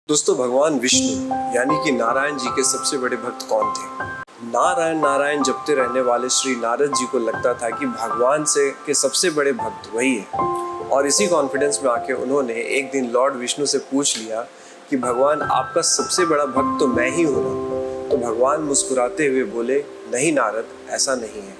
दोस्तों, भगवान विष्णु यानी कि नारायण जी के सबसे बड़े भक्त कौन थे? नारायण नारायण जपते रहने वाले श्री नारद जी को लगता था कि भगवान से के सबसे बड़े भक्त वही है, और इसी कॉन्फिडेंस में आके उन्होंने एक दिन लॉर्ड विष्णु से पूछ लिया कि भगवान, आपका सबसे बड़ा भक्त तो मैं ही हूँ ना। तो भगवान मुस्कुराते हुए बोले, नहीं नारद, ऐसा नहीं है।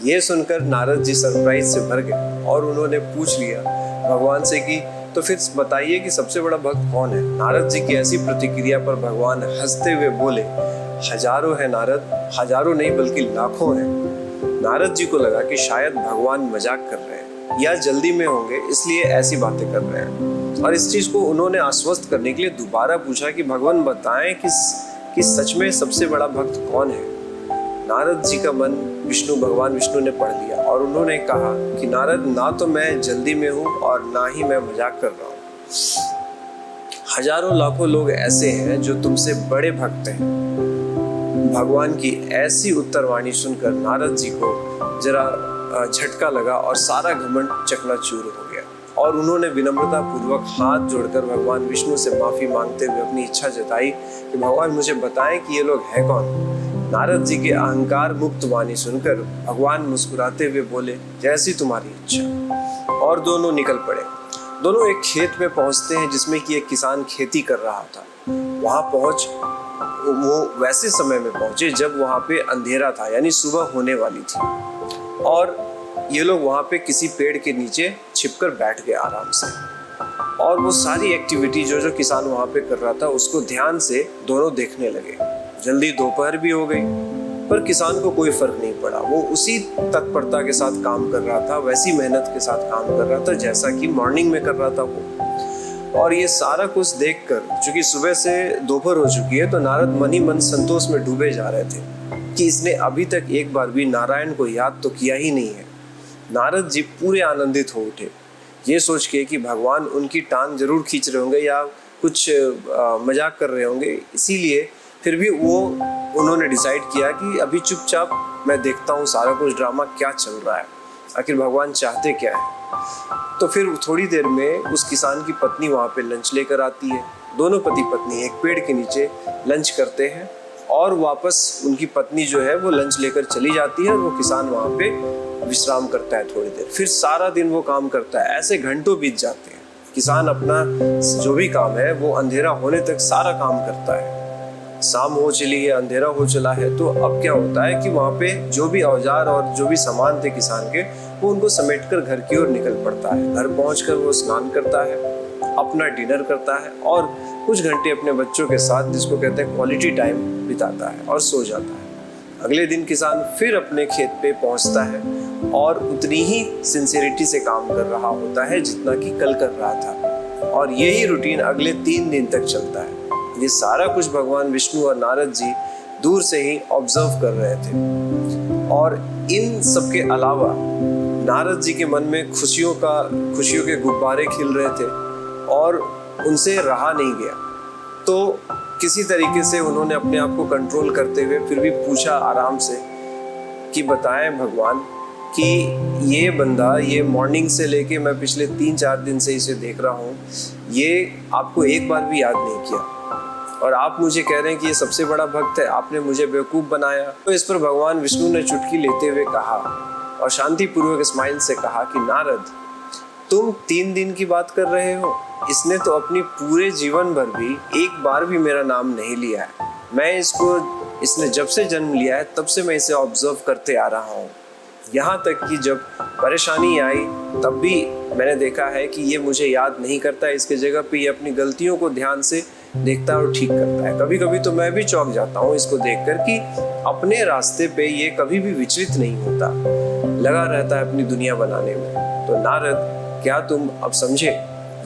ये सुनकर नारद जी सरप्राइज से भर गए और उन्होंने पूछ लिया भगवान से कि तो फिर बताइए कि सबसे बड़ा भक्त कौन है। नारद जी की ऐसी प्रतिक्रिया पर भगवान हंसते हुए बोले, हजारों है नारद, हजारों नहीं बल्कि लाखों हैं। नारद जी को लगा कि शायद भगवान मजाक कर रहे हैं या जल्दी में होंगे, इसलिए ऐसी बातें कर रहे हैं। और इस चीज को उन्होंने आश्वस्त करने के लिए दोबारा पूछा कि भगवान बताएं कि सच में सबसे बड़ा भक्त कौन है। नारद जी का मन भगवान विष्णु ने पढ़ लिया और उन्होंने कहा कि नारद, ना तो मैं जल्दी में हूँ और ना ही मैं मजाक कर रहा हूँ। हजारों लाखों लोग ऐसे हैं जो तुमसे बड़े भक्त हैं। भगवान की ऐसी उत्तरवाणी सुनकर नारद जी को जरा झटका लगा और सारा घमंड चकनाचूर हो गया, और उन्होंने विनम्रता पूर्वक हाथ जोड़कर भगवान विष्णु से माफी मांगते हुए अपनी इच्छा जताई कि भगवान मुझे बताएं कि ये लोग हैं कौन। नारद जी के अहंकार मुक्त वाणी सुनकर भगवान मुस्कुराते हुए बोले, जैसी तुम्हारी इच्छा। और दोनों निकल पड़े। दोनों एक खेत में पहुंचते हैं जिसमें कि एक किसान खेती कर रहा था। वो वैसे समय में पहुंचे जब वहां पे अंधेरा था, यानी सुबह होने वाली थी, और ये लोग वहां पे किसी पेड़ के नीचे छिपकर बैठ गए आराम से। और वो सारी एक्टिविटी जो किसान वहां पे कर रहा था उसको ध्यान से दोनों देखने लगे। जल्दी दोपहर भी हो गई, पर किसान को कोई फर्क नहीं पड़ा। वो उसी तत्परता के साथ काम कर रहा था, वैसी मेहनत के साथ काम कर रहा था जैसा कि मॉर्निंग में कर रहा था वो। और ये सारा कुछ देखकर, चूंकि सुबह से दोपहर हो चुकी है, तो नारद मन ही मन संतोष में डूबे जा रहे थे कि इसने अभी तक एक बार भी नारायण को याद तो किया ही नहीं है। नारद जी पूरे आनंदित हो उठे, ये सोच के कि भगवान उनकी टांग जरूर खींच रहे होंगे या कुछ मजाक कर रहे होंगे। इसीलिए फिर भी उन्होंने डिसाइड किया कि अभी चुपचाप मैं देखता हूँ सारा कुछ ड्रामा क्या चल रहा है, आखिर भगवान चाहते क्या है। तो फिर थोड़ी देर में उस किसान की पत्नी वहाँ पे लंच लेकर आती है। दोनों पति पत्नी एक पेड़ के नीचे लंच करते हैं और वापस उनकी पत्नी जो है वो लंच लेकर चली जाती है और वो किसान वहाँ पे विश्राम करता है थोड़ी देर। फिर सारा दिन वो काम करता है। ऐसे घंटों बीत जाते हैं। किसान अपना जो भी काम है वो अंधेरा होने तक सारा काम करता है। शाम हो चली है, अंधेरा हो चला है, तो अब क्या होता है कि वहाँ पे जो भी औजार और जो भी सामान थे किसान के, वो उनको समेटकर घर की ओर निकल पड़ता है। घर पहुंचकर वो स्नान करता है, अपना डिनर करता है और कुछ घंटे अपने बच्चों के साथ, जिसको कहते हैं क्वालिटी टाइम, बिताता है और सो जाता है। अगले दिन किसान फिर अपने खेत पे पहुंचता है और उतनी ही सिंसियरिटी से काम कर रहा होता है जितना कि कल कर रहा था, और यही रूटीन अगले 3 दिन तक चलता है। ये सारा कुछ भगवान विष्णु और नारद जी दूर से ही ऑब्जर्व कर रहे थे। और इन सब के अलावा नारद जी के मन में खुशियों के गुब्बारे खिल रहे थे और उनसे रहा नहीं गया। तो किसी तरीके से उन्होंने अपने आप को कंट्रोल करते हुए फिर भी पूछा आराम से कि बताएं भगवान कि ये बंदा, ये मॉर्निंग से लेके मैं पिछले 3-4 दिन से इसे देख रहा हूँ, ये आपको एक बार भी याद नहीं किया, और आप मुझे कह रहे हैं कि ये सबसे बड़ा भक्त है, आपने मुझे बेवकूफ़ बनाया। तो इस पर भगवान विष्णु ने चुटकी लेते हुए कहा और शांतिपूर्वक स्माइल से कहा कि नारद, तुम 3 दिन की बात कर रहे हो, इसने तो अपनी पूरे जीवन भर भी एक बार भी मेरा नाम नहीं लिया है। इसने जब से जन्म लिया है तब से मैं इसे ऑब्जर्व करते आ रहा हूँ। यहाँ तक कि जब परेशानी आई तब भी मैंने देखा है कि ये मुझे याद नहीं करता है, इसके जगह पे ये अपनी गलतियों को ध्यान से देखता है और ठीक करता है। कभी कभी तो मैं भी चौंक जाता हूँ इसको देखकर कि अपने रास्ते पे ये कभी भी विचलित नहीं होता, लगा रहता है अपनी दुनिया बनाने में। तो नारद, क्या तुम अब समझे,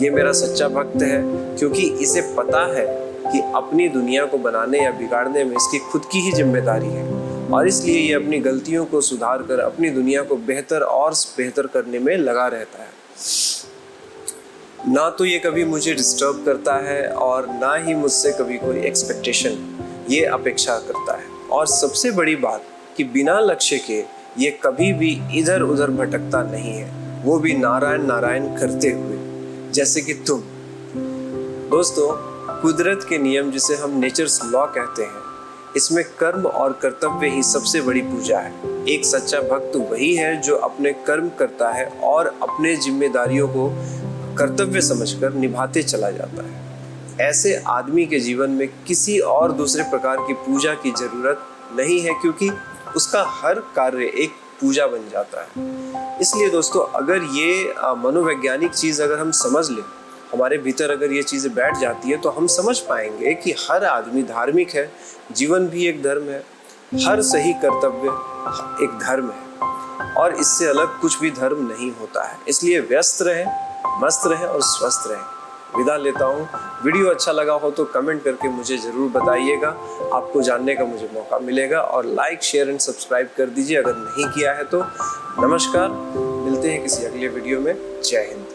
ये मेरा सच्चा भक्त है, क्योंकि इसे पता है कि अपनी दुनिया को बनाने या बिगाड़ने में इसकी खुद की ही जिम्मेदारी है, और इसलिए ये अपनी गलतियों को सुधार कर अपनी दुनिया को बेहतर और बेहतर करने में लगा रहता है। ना तो ये कभी मुझे डिस्टर्ब करता है और ना ही मुझसे कभी कोई एक्सपेक्टेशन, ये अपेक्षा करता है। और सबसे बड़ी बात कि बिना लक्ष्य के ये कभी भी इधर उधर भटकता नहीं है, वो भी नारायण नारायण करते हुए, जैसे कि तुम। दोस्तों, कुदरत के नियम, जिसे हम नेचर्स लॉ कहते हैं, इसमें कर्म और कर्तव्य ही सबसे बड़ी पूजा है। एक सच्चा भक्त वही है जो अपने कर्म करता है और अपने जिम्मेदारियों को कर्तव्य समझकर निभाते चला जाता है। ऐसे आदमी के जीवन में किसी और दूसरे प्रकार की पूजा की जरूरत नहीं है, क्योंकि उसका हर कार्य एक पूजा बन जाता है। इसलिए दोस्तों, अगर ये मनोवैज्ञानिक चीज़ अगर हम समझ लें, हमारे भीतर अगर ये चीज़ें बैठ जाती है, तो हम समझ पाएंगे कि हर आदमी धार्मिक है, जीवन भी एक धर्म है, हर सही कर्तव्य एक धर्म है, और इससे अलग कुछ भी धर्म नहीं होता है। इसलिए व्यस्त रहें, मस्त रहें और स्वस्थ रहें। विदा लेता हूँ। वीडियो अच्छा लगा हो तो कमेंट करके मुझे ज़रूर बताइएगा, आपको जानने का मुझे मौका मिलेगा। और लाइक, शेयर एंड सब्सक्राइब कर दीजिए अगर नहीं किया है तो। नमस्कार, मिलते हैं किसी अगले वीडियो में। जय हिंद।